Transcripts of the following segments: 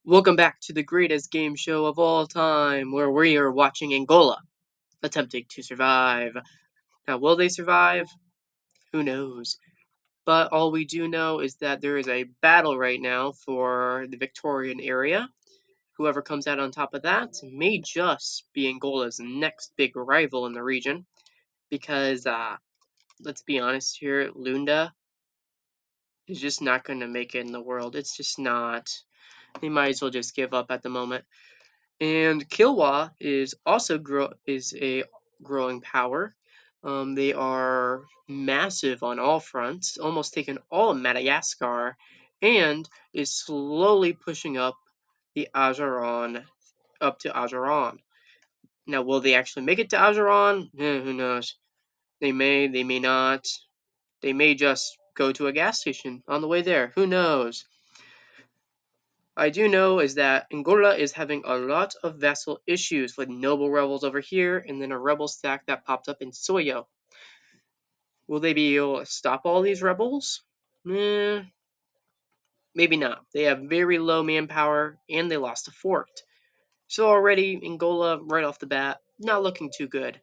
Welcome back to the greatest game show of all time, where we are watching Angola attempting to survive. Now, will they survive? Who knows? But all we do know is that there is a battle right now for the Victorian area. Whoever comes out on top of that may just be Angola's next big rival in the region, because let's be honest here, Lunda is just not going to make it in the world. It's just not. They might as well just give up at the moment. And Kilwa is also a growing power. They are massive on all fronts, almost taken all of Madagascar, and is slowly pushing the Ajaron up to Ajaron. Now, will they actually make it to Ajaron? Who knows? They may not. They may just go to a gas station on the way there. Who knows? I do know is that Angola is having a lot of vassal issues with noble rebels over here, and then a rebel stack that popped up in Soyo. Will they be able to stop all these rebels? Maybe not. They have very low manpower, and they lost a fort. So already, Angola, right off the bat, not looking too good.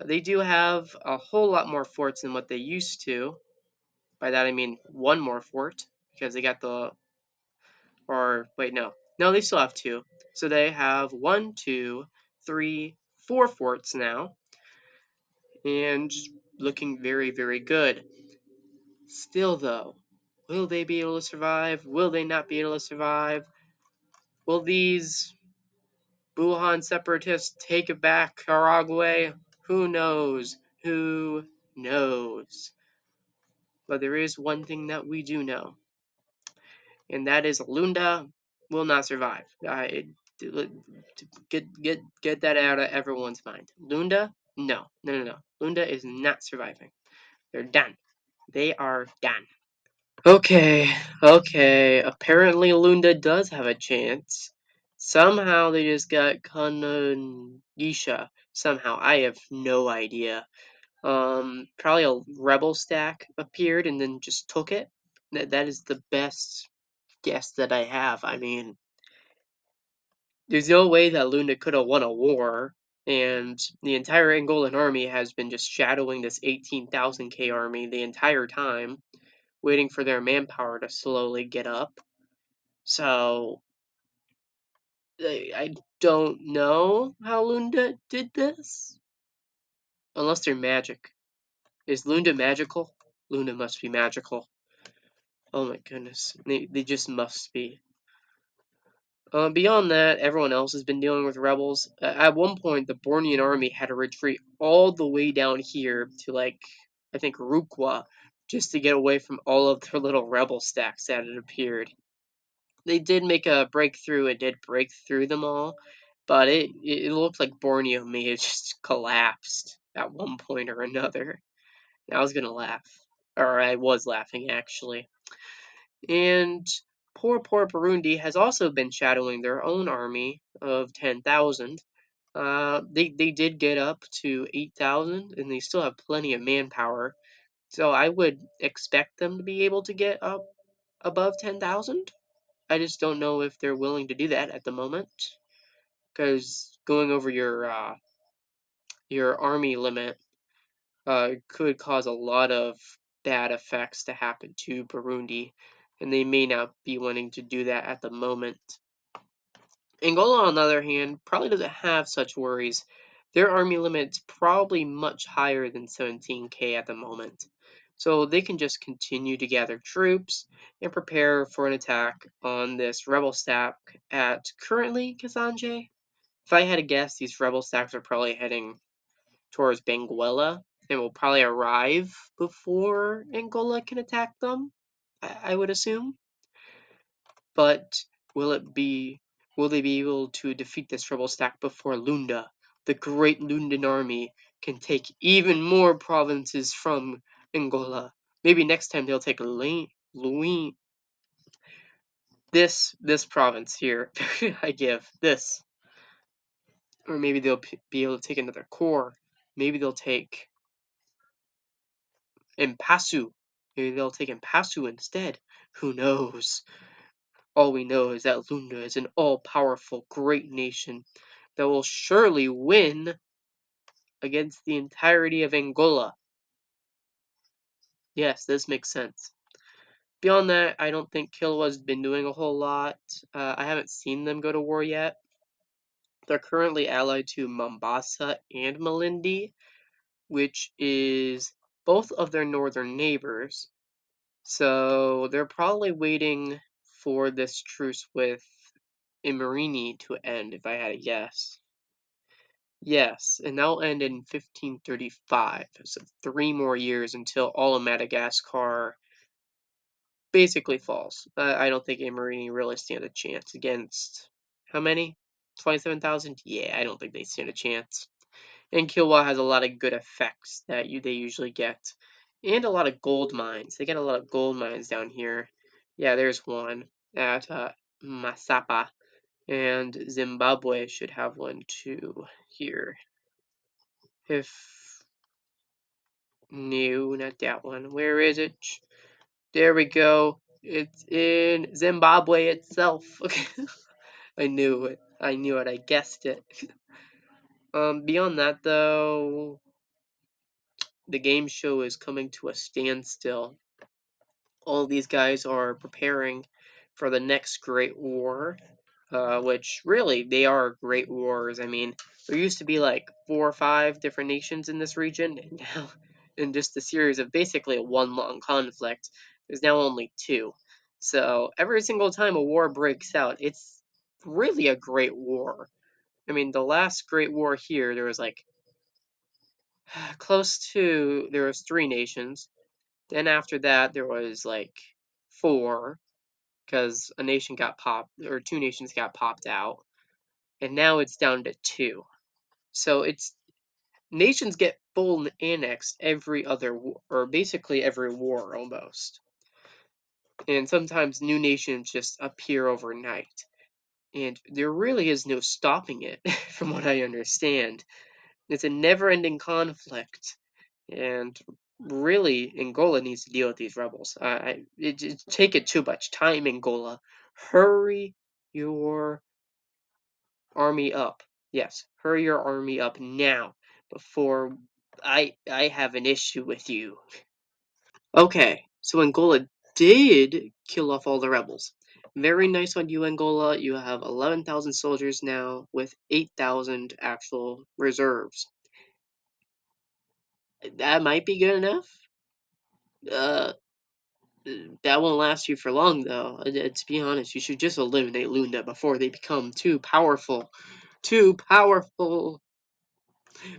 They do have a whole lot more forts than what they used to. By that I mean one more fort, because they got the or wait, no. No, they still have two. So they have one, two, three, four forts now, and looking very, very good. Still, though, will they be able to survive? Will they not be able to survive? Will these Wuhan separatists take it back Paraguay? Who knows? Who knows? But there is one thing that we do know, and that is Lunda will not survive. Get that out of everyone's mind. Lunda, no. Lunda is not surviving. They're done. They are done. Okay. Apparently Lunda does have a chance. Somehow they just got Kanagisha. Somehow I have no idea. Probably a rebel stack appeared and then just took it. That is the best guess that I have. I mean, there's no way that Lunda could have won a war, and the entire Angolan army has been just shadowing this 18,000k army the entire time, waiting for their manpower to slowly get up. So, I don't know how Lunda did this. Unless they're magic. Is Lunda magical? Lunda must be magical. Oh my goodness. They just must be. Beyond that, everyone else has been dealing with rebels. At one point, the Bornean army had to retreat all the way down here to, like, I think Rukwa, just to get away from all of their little rebel stacks that had appeared. They did make a breakthrough and did break through them all, but it looked like Borneo may have just collapsed at one point or another. I was gonna laugh. Or I was laughing, actually. And poor Burundi has also been shadowing their own army of 10,000. They did get up to 8,000, and they still have plenty of manpower. So I would expect them to be able to get up above 10,000. I just don't know if they're willing to do that at the moment, because going over your army limit could cause a lot of bad effects to happen to Burundi, and they may not be wanting to do that at the moment. Angola, on the other hand, probably doesn't have such worries. Their army limit's probably much higher than 17k at the moment, so they can just continue to gather troops and prepare for an attack on this rebel stack at currently Kazanje. If I had to guess, these rebel stacks are probably heading towards Benguela and will probably arrive before Angola can attack them, I would assume. But will it be will they be able to defeat this rebel stack before Lunda, the great Lundan army, can take even more provinces from Angola? Maybe next time they'll take Louis this province here. I give this. Or maybe they'll be able to take another core. Maybe they'll take Impasu. Maybe they'll take Impasu instead. Who knows? All we know is that Lunda is an all-powerful great nation that will surely win against the entirety of Angola. Yes, this makes sense. Beyond that, I don't think Killua's been doing a whole lot. I haven't seen them go to war yet. They're currently allied to Mombasa and Malindi, which is both of their northern neighbors. So they're probably waiting for this truce with Imerini to end, if I had a guess. Yes, and that'll end in 1535, so 3 more years until all of Madagascar basically falls. I don't think Imerini really stand a chance against how many? 27,000? Yeah, I don't think they stand a chance. And Kilwa has a lot of good effects that they usually get, and a lot of gold mines. They get a lot of gold mines down here. Yeah, there's one at Masapa, and Zimbabwe should have one too here. If no, not that one. Where is it? There we go. It's in Zimbabwe itself. Okay, I knew it. I knew it. I guessed it. Beyond that though, the game show is coming to a standstill. All these guys are preparing for the next Great War, which really they are great wars. I mean, there used to be like 4 or 5 different nations in this region, and now in just a series of basically one long conflict, there's now only 2. So every single time a war breaks out, it's really a great war. I mean, the last Great War here, there was like there was 3 nations. Then after that, there was like 4, because a nation got popped, or 2 nations got popped out, and now it's down to 2. So it's nations get full annexed every other war, or basically every war almost. And sometimes new nations just appear overnight. And there really is no stopping it, from what I understand. It's a never ending conflict. And really, Angola needs to deal with these rebels. It's taking too much time, Angola. Hurry your army up. Yes, hurry your army up now before I have an issue with you. Okay, so Angola did kill off all the rebels. Very nice on you, Angola. You have 11,000 soldiers now with 8,000 actual reserves. That might be good enough. Uh, that won't last you for long, though. To be honest, you should just eliminate Lunda before they become too powerful. Too powerful!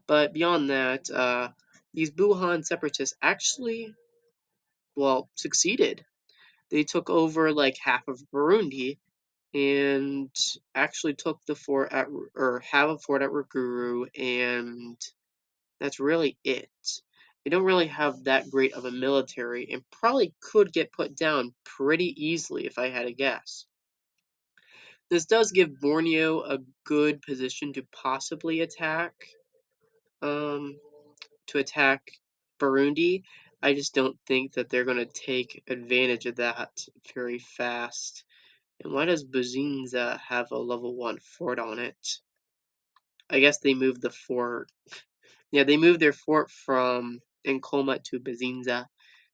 But beyond that, these Buhan separatists actually, well, succeeded. They took over like half of Burundi and actually took the fort at, or have a fort at Ruguru, and that's really it. They don't really have that great of a military and probably could get put down pretty easily if I had a guess. This does give Borneo a good position to possibly attack, um, Burundi. I just don't think that they're going to take advantage of that very fast. And why does Buzinza have a level 1 fort on it? I guess they moved the fort. Yeah, they moved their fort from Nkoma to Buzinza.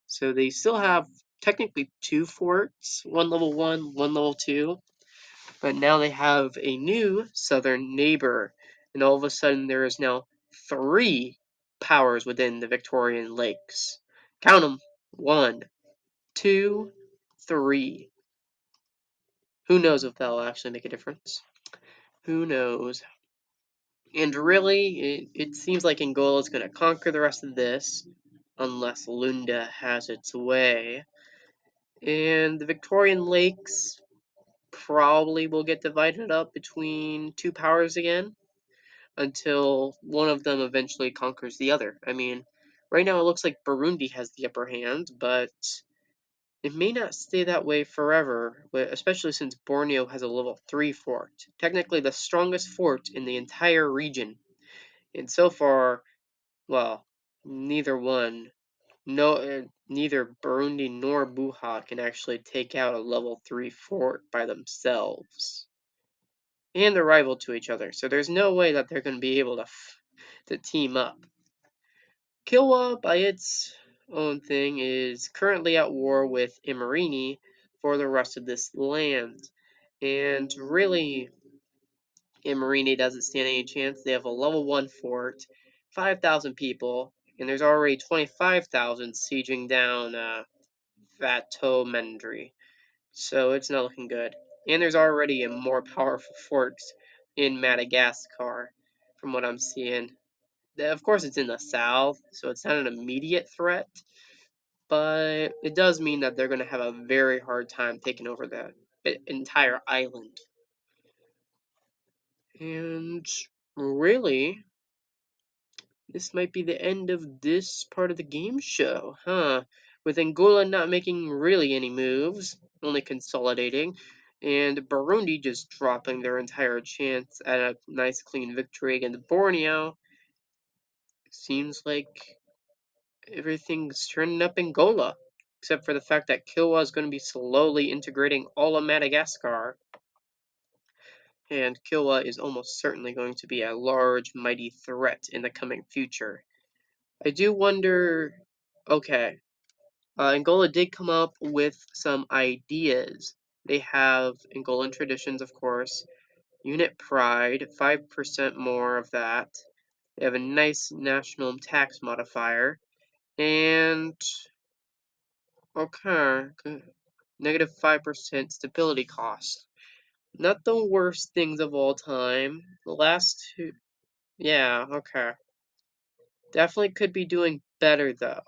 So they still have technically 2 forts, one level 1, one level 2. But now they have a new southern neighbor. And all of a sudden there is now 3 powers within the Victorian Lakes. Count them. 1, 2, 3. Who knows if that'll actually make a difference? Who knows? And really, it seems like Angola is going to conquer the rest of this, unless Lunda has its way. And the Victorian Lakes probably will get divided up between 2 powers again, until one of them eventually conquers the other. I mean, right now it looks like Burundi has the upper hand, but it may not stay that way forever, especially since Borneo has a level 3 fort, technically the strongest fort in the entire region. And so far, well, neither one No, neither Burundi nor Buha can actually take out a level 3 fort by themselves. And they're rival to each other, so there's no way that they're going to be able to team up. Kilwa, by its own thing, is currently at war with Imerini for the rest of this land. And really, Imerini doesn't stand any chance. They have a level 1 fort, 5,000 people, and there's already 25,000 sieging down Vato Mendri. So it's not looking good. And there's already a more powerful fort in Madagascar, from what I'm seeing. Of course, it's in the south, so it's not an immediate threat, but it does mean that they're going to have a very hard time taking over the entire island. And really, this might be the end of this part of the game show, huh? With Angola not making really any moves, only consolidating, and Burundi just dropping their entire chance at a nice clean victory against Borneo. Seems like everything's turning up Angola, except for the fact that Kilwa is going to be slowly integrating all of Madagascar, and Kilwa is almost certainly going to be a large, mighty threat in the coming future. I do wonder. Okay, Angola did come up with some ideas. They have Angolan traditions, of course, unit pride, 5% more of that. They have a nice national tax modifier, and okay, negative 5% stability cost. Not the worst things of all time. The last two, yeah, okay. Definitely could be doing better though.